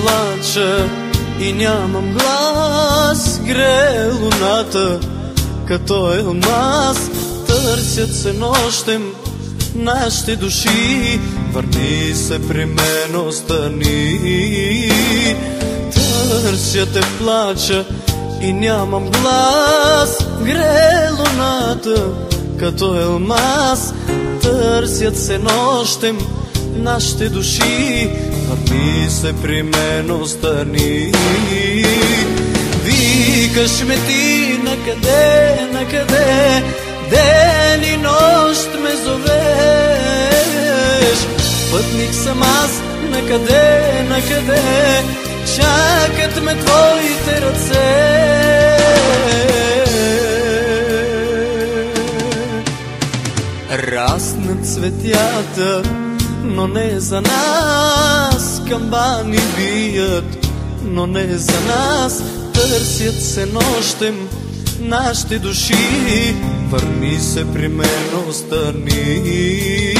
плача и нямам глас. Грее луната като алмаз, търсят се нощем нашите души. Върни се при мен, остани. Търся те, плача и нямам глас. Грее луната като алмаз, търсят се нощем нашите души. Върни се при мен, остани. Викаш ме ти накъде, накъде, ден и нощ ме зовеш. Пътник съм аз, накъде, накъде, чакат ме твоите ръце. Раснат цветята, но не за нас. Камбани бият, но не за нас. Търсят се нощем нашите души. Върни се при мен, остани.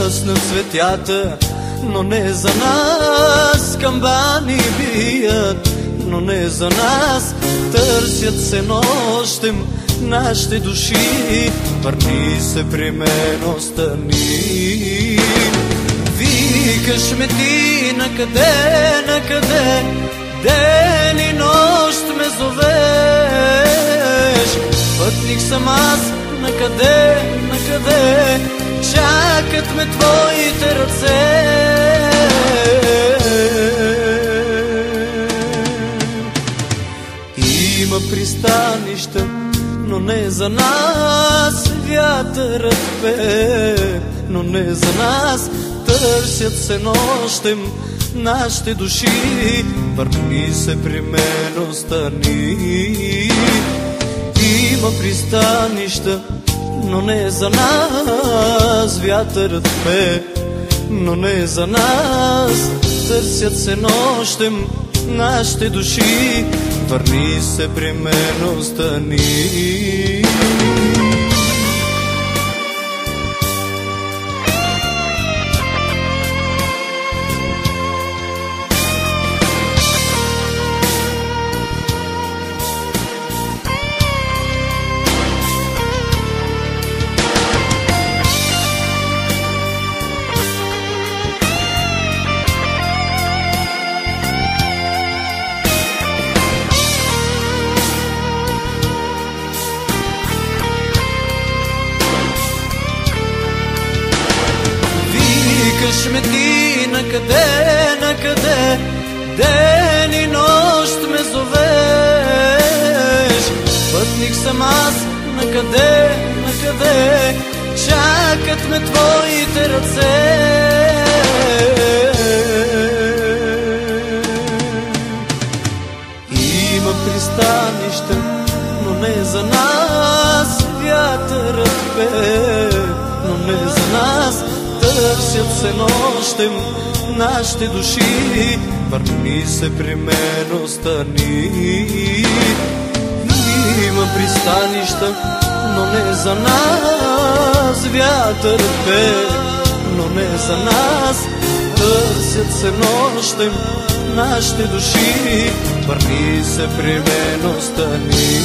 Раснат цветята, но не за нас. Камбани бият, но не за нас. Търсят се нощем нашите души. Върни се при мен, остани. Викаш ме ти накъде, накъде, ден и нощ ме зовеш. Пътник съм аз, накъде, накъде, чакат ме твоите ръце. Има пристанища, но не за нас. Вятърът пее, но не за нас. Търсят се нощем нашите души. Върни се при мен, остани. Има пристанища, но не за нас. Вятърът пее, но не за нас. Търсят се нощем нашите души. Върни се при мен, остани. Викаш ме ти накъде, накъде, ден и нощ ме зовеш. Пътник съм аз, накъде, накъде, чакат ме твоите ръце. Има пристанища, но не за нас. Вятърът пее, но не за нас. Търсят се нощем нашите души. Върни се при мен, остани. Има пристанища, но не за нас. Вятър пее, но не за нас. Търсят се нощем нашите души. Върни се при мен, остани.